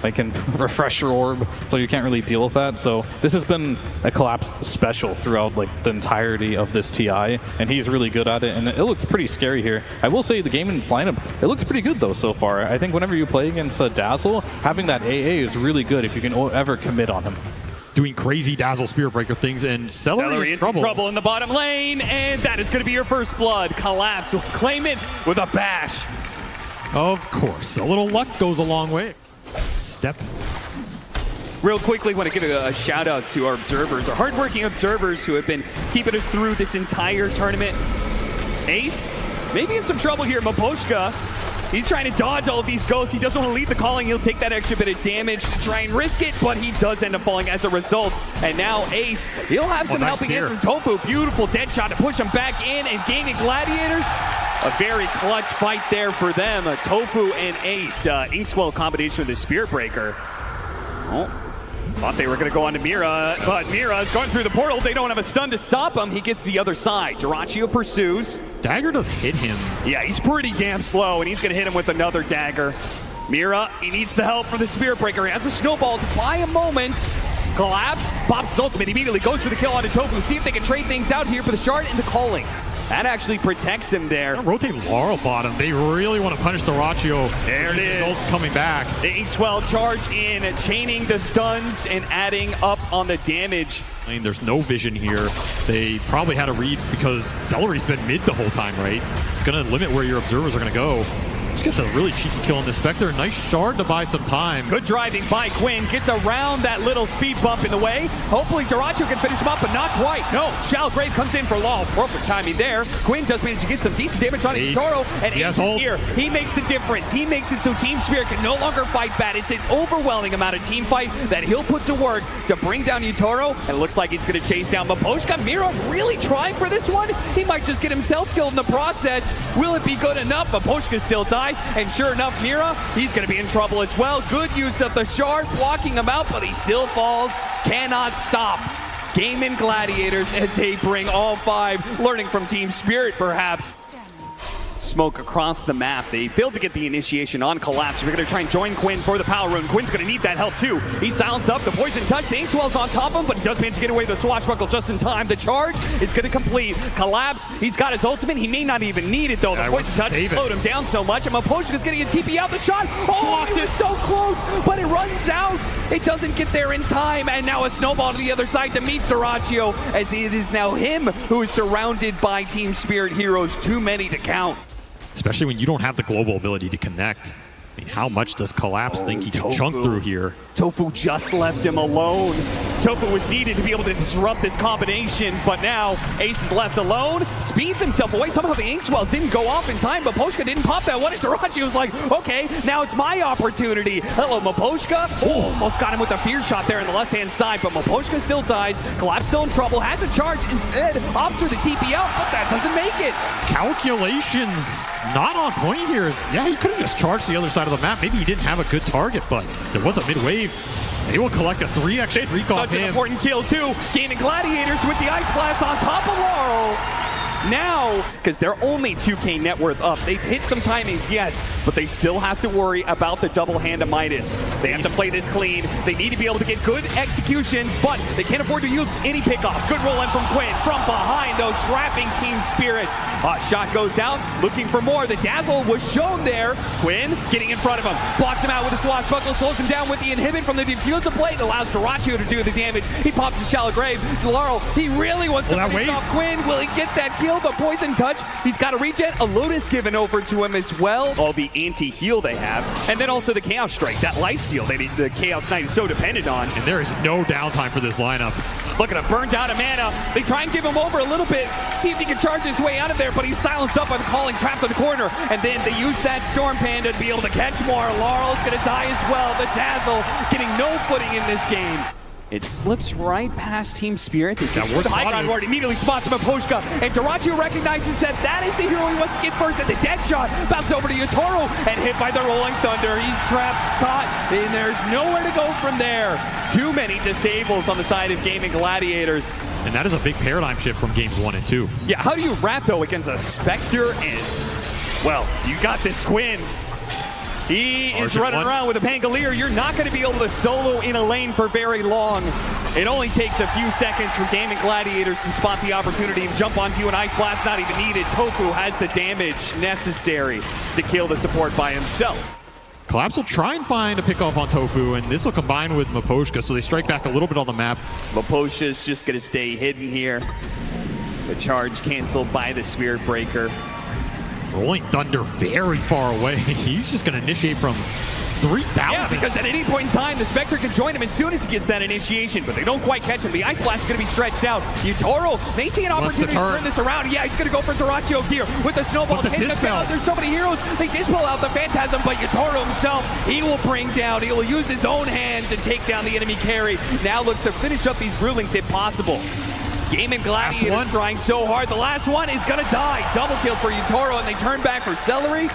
I can refresh your orb, so you can't really deal with that. So this has been a Collapse special throughout like the entirety of this TI, and he's really good at it, and it looks pretty scary here. I will say the GAIMIN's lineup, it looks pretty good though so far. I think whenever you play against Dazzle, having that AA is really good if you can ever commit on him. Doing crazy Dazzle Spirit Breaker things, and Celery in trouble in the bottom lane, and that is going to be your first blood. Collapse will claim it with a bash. Of course, a little luck goes a long way. Step. Real quickly, want to give a shout out to our observers, our hardworking observers who have been keeping us through this entire tournament. Ace, maybe in some trouble here. Miposhka, he's trying to dodge all of these ghosts. He doesn't want to leave the calling. He'll take that extra bit of damage to try and risk it, but he does end up falling as a result. And now Ace, he'll have some helping in from Tofu. Beautiful dead shot to push him back in, and GAIMIN Gladiators, a very clutch fight there for them. Tofu and Ace, Inkswell combination with the Spirit Breaker. Oh, thought they were going to go on to Mira, but Mira is going through the portal. They don't have a stun to stop him. He gets the other side. Duraccio pursues. Dagger does hit him. Yeah, he's pretty damn slow, and he's going to hit him with another dagger. Mira, he needs the help from the Spirit Breaker. He has a snowball to buy a moment. Collapse, pops his ultimate, immediately goes for the kill onto Tofu. See if they can trade things out here for the shard and the calling. That actually protects him there. Rotate Laurel bottom. They really want to punish Duraccio. There it is. Gold's coming back. The Inkswell charge in, chaining the stuns and adding up on the damage. I mean, there's no vision here. They probably had a read because Celery's been mid the whole time, right? It's going to limit where your observers are going to go. Just gets a really cheeky kill on the Spectre. Nice shard to buy some time. Good driving by Quinn. Gets around that little speed bump in the way. Hopefully Duraccio can finish him up, but not quite. No, Shalgrave comes in for long. Perfect timing there. Quinn does manage to get some decent damage on Toro, and Ace is here. He makes the difference. He makes it so Team Spirit can no longer fight bad. It's an overwhelming amount of team fight that he'll put to work to bring down Toro, and it looks like he's going to chase down Miposhka. Mira really trying for this one. He might just get himself killed in the process. Will it be good enough? Miposhka still dies. And sure enough, Mira, he's going to be in trouble as well. Good use of the shard, blocking him out, but he still falls. Cannot stop GAIMIN Gladiators as they bring all five, learning from Team Spirit perhaps. Smoke across the map. They failed to get the initiation on Collapse. We're going to try and join Quinn for the power rune. Quinn's going to need that help too. He silenced up the poison touch. The Inkswell's on top of him, but he does manage to get away with the swashbuckle just in time. The charge is going to complete. Collapse, he's got his ultimate. He may not even need it though. The poison touch slowed him down so much. And Miposhka is getting a TP out the shot. Oh, it is so close, but it runs out. It doesn't get there in time. And now a snowball to the other side to meet Duraccio, as it is now him who is surrounded by Team Spirit heroes. Too many to count. Especially when you don't have the global ability to connect. I mean, how much does Collapse think he can chunk through here? Tofu just left him alone. Tofu was needed to be able to disrupt this combination, but now Ace is left alone, speeds himself away. Somehow the Inkswell didn't go off in time, but Miposhka didn't pop that one. And Duraccio was like, okay, now it's my opportunity. Hello, Miposhka. Oh, almost got him with a fear shot there on the left-hand side, but Miposhka still dies. Collapse still in trouble, has a charge instead, opts for the TP out, but that doesn't make it. Calculations not on point here. Yeah, he could have just charged the other side of the map. Maybe he didn't have a good target, but there was a mid-wave. They will collect a 3x streak off him. Such an important kill too. GAIMIN Gladiators with the Ice Blast on top of Laurel. Now, because they're only 2K net worth up, they've hit some timings, yes, but they still have to worry about the double hand of Midas. They have to play this clean. They need to be able to get good executions, but they can't afford to use any pickoffs. Good roll in from Quinn. From behind, though, trapping Team Spirit. Shot goes out, looking for more. The Dazzle was shown there. Quinn getting in front of him. Blocks him out with a swashbuckle, slows him down with the inhibit from the diffuser plate. Allows Duraccio to do the damage. He pops a shallow grave. Laurel, he really wants to finish off Quinn. Will he get that kill? The poison touch. He's got a regen. A Lotus given over to him as well. All the anti-heal they have. And then also the Chaos Strike. That lifesteal the Chaos Knight is so dependent on. And there is no downtime for this lineup. Look at him, burned out of mana. They try and give him over a little bit, see if he can charge his way out of there, but he's silenced up by the calling, trapped in the corner. And then they use that Storm Panda to be able to catch more. Laurel's gonna die as well. The Dazzle getting no footing in this game. It slips right past Team Spirit. The high ground ward immediately spots him at Miposhka, and Duraccio recognizes that is the hero he wants to get first, and the dead shot bounces over to Toro and hit by the Rolling Thunder. He's trapped, caught, and there's nowhere to go from there. Too many disables on the side of GAIMIN Gladiators. And that is a big paradigm shift from games 1 and 2. Yeah, how do you wrap though against a Spectre and, well, you got this Quinn. He is running around with a Pangolier. You're not going to be able to solo in a lane for very long. It only takes a few seconds for GAIMIN Gladiators to spot the opportunity and jump onto you. An Ice Blast not even needed. Tofu has the damage necessary to kill the support by himself. Collapse will try and find a pickoff on Tofu, and this will combine with Miposhka, so they strike back a little bit on the map. Miposhka's just going to stay hidden here. The charge canceled by the Spirit Breaker. Rolling Thunder very far away. He's just going to initiate from 3,000. Yeah, because at any point in time, the Spectre can join him as soon as he gets that initiation, but they don't quite catch him. The Ice Blast is going to be stretched out. Utoro, they see an opportunity to turn this around. Yeah, he's going to go for Dyrachyo here with the snowball. There's so many heroes. They dispel out the Phantasm, but Utoro himself, he will bring down. He will use his own hand to take down the enemy carry. Now looks to finish up these Brewlings if possible. GAIMIN Gladiators trying so hard. The last one is going to die. Double kill for Utoro, and they turn back for Celery.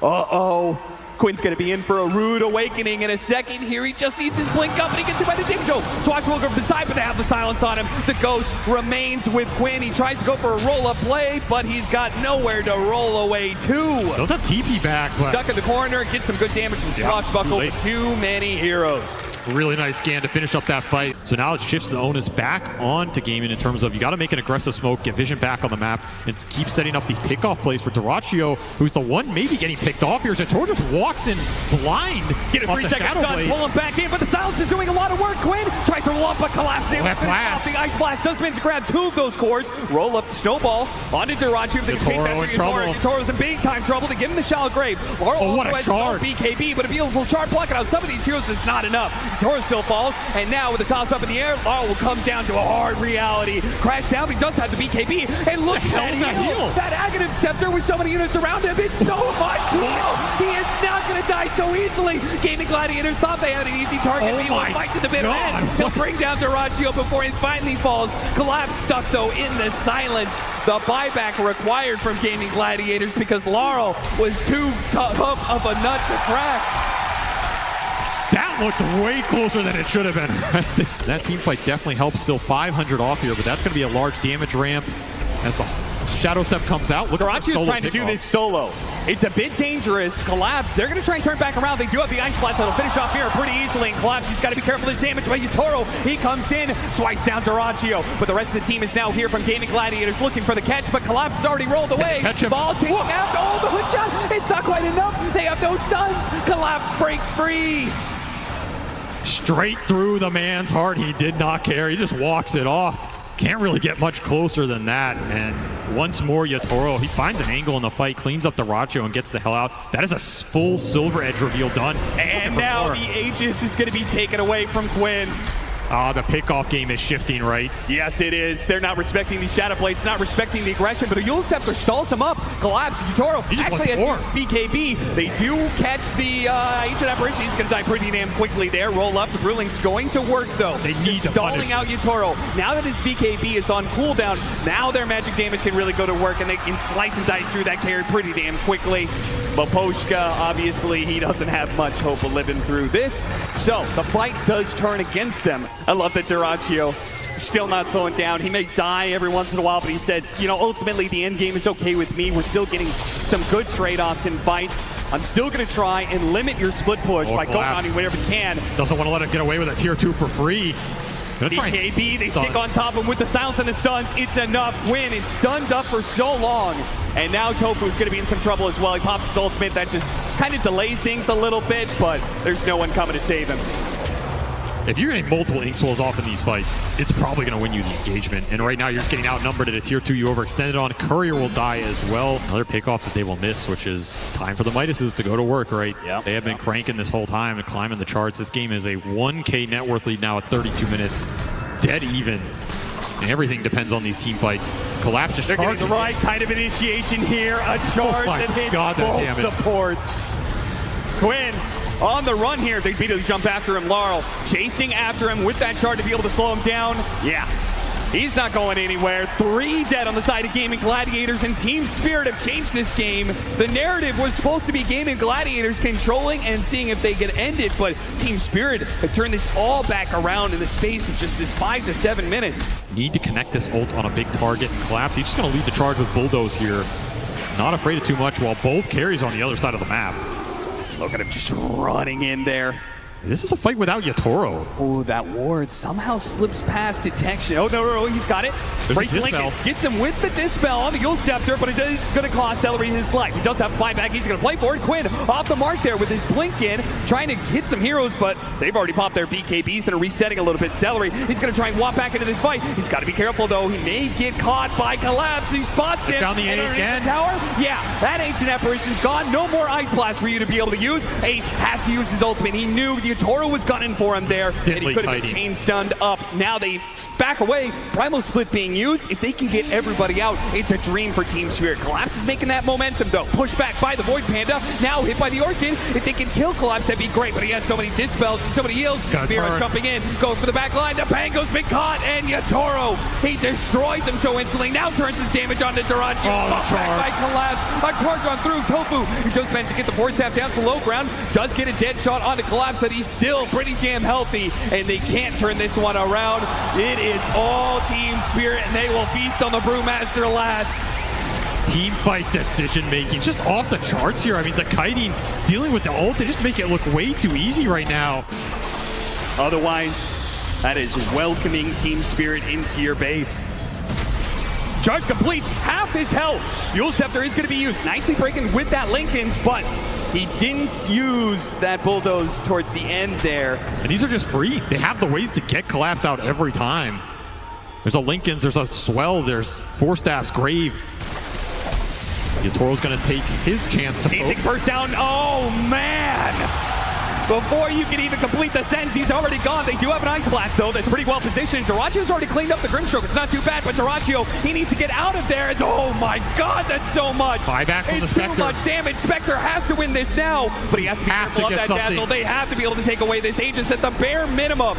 Uh-oh. Quinn's going to be in for a rude awakening in a second here. He just needs his blink up, and he gets hit by the Dingo. Swashbuckler from the side, but they have the silence on him. The Ghost remains with Quinn. He tries to go for a roll-up play, but he's got nowhere to roll away to. Those have TP back, but stuck in the corner, gets some good damage from Swashbuckler. Too many heroes. Really nice scan to finish up that fight. So now it shifts the onus back on to GAIMIN in terms of you got to make an aggressive smoke, get vision back on the map, and keep setting up these pickoff plays for Dyrachyo, who's the one maybe getting picked off here. Centaur just walks in blind. Get a 3-second stun, pull him back in, but the silence is doing a lot of work. Quinn tries to roll up, but collapsing. The Ice Blast does manage to grab 2 of those cores, roll up the snowball onto Dyrachyo. They chase after Utoro. Utoro's in big time trouble. They give him the Shallow Grave. Oh, what a shard. BKB, but a beautiful shard blocking out some of these heroes. It's not enough. Utoro still falls, and now with the toss up in the air, Laurel will come down to a hard reality. Crash down, he does have the BKB, and look at that heal. That Aghanim Scepter with so many units around him, it's so much heal. He is not going to die so easily. GAIMIN Gladiators thought they had an easy target, but he will fight to the bitter end. He'll bring down Dyrachyo before he finally falls. Collapse stuck, though, in the silence. The buyback required from GAIMIN Gladiators because Laurel was too tough of a nut to crack. That looked way closer than it should have been. That team fight definitely helps. Still 500 off here, but that's going to be a large damage ramp as the Shadow Step comes out. Dyrachyo's trying to do this solo. It's a bit dangerous. Collapse, they're going to try and turn back around. They do have the Ice Blast that'll finish off here pretty easily. And Collapse, he's got to be careful of his damage by Utoro. He comes in, swipes down Dyrachyo. But the rest of the team is now here from GAIMIN Gladiators looking for the catch, but Collapse has already rolled away. Ball taken out. Oh, the hook shot. It's not quite enough. They have no stuns. Collapse breaks free. Straight through the man's heart. He did not care. He just walks it off. Can't really get much closer than that. And once more, Utoro, he finds an angle in the fight, cleans up Dyrachyo, and gets the hell out. That is a full Silver Edge reveal done. And now the Aegis is going to be taken away from Quinn. The pickoff game is shifting, right? Yes, it is. They're not respecting these Shadow Blades, not respecting the aggression, but a Eul's Scepter stalls him up. Collapse. Utoro actually has BKB. They do catch the Ancient Apparition. He's going to die pretty damn quickly there. Roll up. The Brewling's going to work, though. They need to stalling out Utoro. Now that his BKB is on cooldown, now their magic damage can really go to work, and they can slice and dice through that carry pretty damn quickly. Miposhka, obviously, he doesn't have much hope of living through this. So the fight does turn against them. I love that Dyrachyo still not slowing down. He may die every once in a while, but he says, you know, ultimately the end game is okay with me. We're still getting some good trade-offs in fights. I'm still going to try and limit your split push by going on you whenever you can. Doesn't want to let him get away with a tier 2 for free. BKB, they stick on top of him with the silence and the stuns. It's enough. Quinn is stunned up for so long. And now Tofu's going to be in some trouble as well. He pops his ultimate. That just kind of delays things a little bit, but there's no one coming to save him. If you're getting multiple Ink Souls off in these fights, it's probably going to win you the engagement. And right now, you're just getting outnumbered at a tier 2. You overextended on. Courier will die as well. Another pickoff that they will miss, which is time for the Midases to go to work, right? Yep. They have been cranking this whole time and climbing the charts. This game is a 1K net worth lead now at 32 minutes. Dead even. And everything depends on these team fights. Collapse just charging. They're getting the right kind of initiation here. A charge that hits both supports. Quinn on the run here. They immediately jump after him. Laurel chasing after him with that shard to be able to slow him down. Yeah, he's not going anywhere. 3 dead on the side of GAIMIN Gladiators, and Team Spirit have changed this game. The narrative was supposed to be GAIMIN Gladiators controlling and seeing if they get ended, but Team Spirit have turned this all back around in the space of just this 5 to 7 minutes. Need to connect this ult on a big target and Collapse. He's just going to lead the charge with Bulldoze here. Not afraid of too much while both carries on the other side of the map. Look at him just running in there. This is a fight without Yatoro. Oh, that ward somehow slips past detection. Oh, no, he's got it. There's a Dispel. Gets him with the Dispel on the Yule Scepter, but it is going to cost Celery his life. He does have buyback. He's going to play for it. Quinn off the mark there with his blink in, trying to hit some heroes, but they've already popped their BKBs and are resetting a little bit. Celery, he's going to try and walk back into this fight. He's got to be careful, though. He may get caught by Collapse. He spots it. Found the A again. Tower. Yeah, that Ancient Apparition's gone. No more Ice Blast for you to be able to use. Ace has to use his ultimate. He knew Yatoro was gunning for him there, and he could have been chain stunned up. Now they back away. Primal Split being used. If they can get everybody out, it's a dream for Team Spirit. Collapse is making that momentum, though. Pushed back by the Void Panda. Now hit by the Orchid. If they can kill Collapse, that'd be great, but he has so many Dispels and so many heals. Mira jumping in, goes for the back line. The Pango's been caught, and Yatoro, he destroys him so instantly. Now turns his damage onto Durachi. Back by Collapse. A charge on through. Tofu, he just managed to get the Force Staff down to low ground. Does get a dead shot onto Collapse, but he's still pretty damn healthy, and they can't turn this one around. It is all Team Spirit, and they will feast on the Brewmaster last. Team fight decision making just off the charts here. I mean, the kiting dealing with the ult, they just make it look way too easy right now. Otherwise, that is welcoming Team Spirit into your base. Charge complete, half his health. Yule Scepter is going to be used. Nicely breaking with that Lycan's, but he didn't use that Bulldoze towards the end there. And these are just free. They have the ways to get Collapse out every time. There's a Lycan's, there's a Swell, there's Four Staff's Grave. Yatoro's going to take his chance to poke. Burst down. Oh, man! Before you can even complete the sentence, he's already gone. They do have an Ice Blast, though. That's pretty well positioned. Duracio's already cleaned up the Grimstroke. It's not too bad, but Duracio, he needs to get out of there. Oh, my God, that's so much. Buyback from the Spectre. Too much damage. Spectre has to win this now, but he has to be careful of that Dazzle. They have to be able to take away this Aegis at the bare minimum.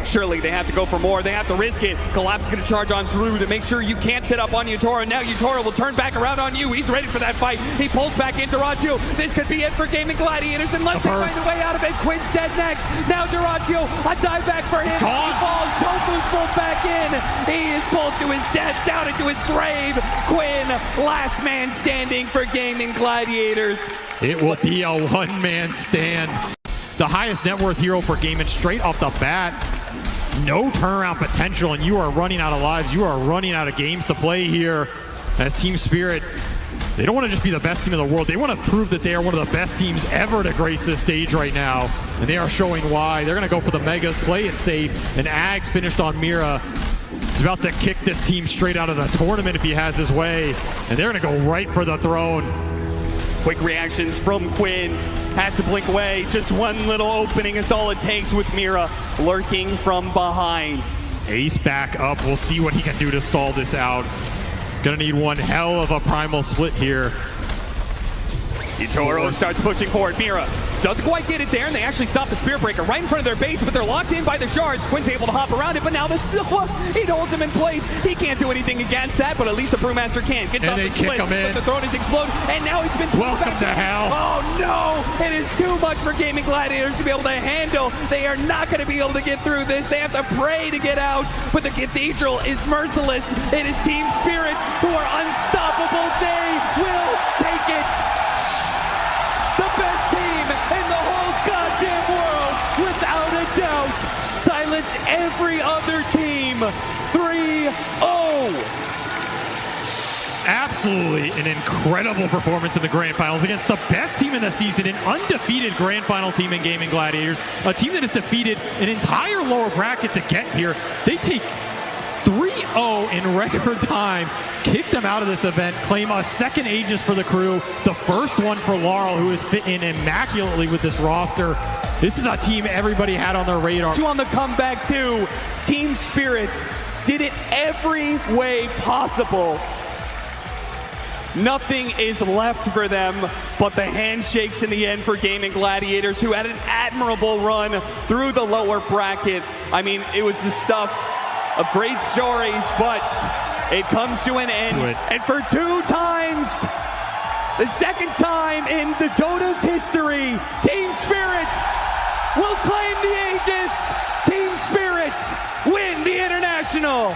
Surely they have to go for more. They have to risk it. Collapse is going to charge on through to make sure you can't set up on Yatoro. Now Yatoro will turn back around on you. He's ready for that fight. He pulls back into Duracio. This could be it for Gaming Gladiators, and let's find a way out of it. Quinn's dead next. Now Duracio, a dive back for him. He falls. Tofu's pulled back in. He is pulled to his death, down into his grave. Quinn, last man standing for Gaming Gladiators. It will be a one-man stand. The highest net worth hero for Gaimin straight off the bat. No turnaround potential, and you are running out of lives. You are running out of games to play here as Team Spirit. They don't want to just be the best team in the world. They want to prove that they are one of the best teams ever to grace this stage right now, and they are showing why. They're going to go for the Megas, play it safe, and Ags finished on Mira. He's about to kick this team straight out of the tournament if he has his way, and they're going to go right for the throne. Quick reactions from Quinn. Has to blink away. Just one little opening is all it takes with Mira lurking from behind. Ace back up. We'll see what he can do to stall this out. Gonna need one hell of a primal split here. Yatoro starts pushing forward. Mira doesn't quite get it there, and they actually stop the Spirit Breaker right in front of their base, but they're locked in by the shards. Quinn's able to hop around it, but now the Silva, it holds him in place. He can't do anything against that, but at least the Brewmaster can. Gets and they kick him in. But the throne is exploded, and now he's been... Welcome to hell. Oh no! It is too much for Gaming Gladiators to be able to handle. They are not going to be able to get through this. They have to pray to get out, but the Cathedral is merciless. It is Team Spirit who are unstoppable. They will take it. The best team in the whole goddamn world, without a doubt. Silence every other team. 3-0. Absolutely an incredible performance in the Grand Finals against the best team in the season, an undefeated Grand Final team in Gaming Gladiators, a team that has defeated an entire lower bracket to get here. They take 3-0 in record time, kick them out of this event, claim a second Aegis for the crew, the first one for Laurel, who has fit in immaculately with this roster. This is a team everybody had on their radar. On the comeback too, Team Spirit did it every way possible. Nothing is left for them but the handshakes in the end for Gaming Gladiators, who had an admirable run through the lower bracket. I mean, it was the stuff of great stories, but it comes to an end. And for 2 times, the second time in the Dota's history, Team Spirit will claim the Aegis. Team Spirit win the International.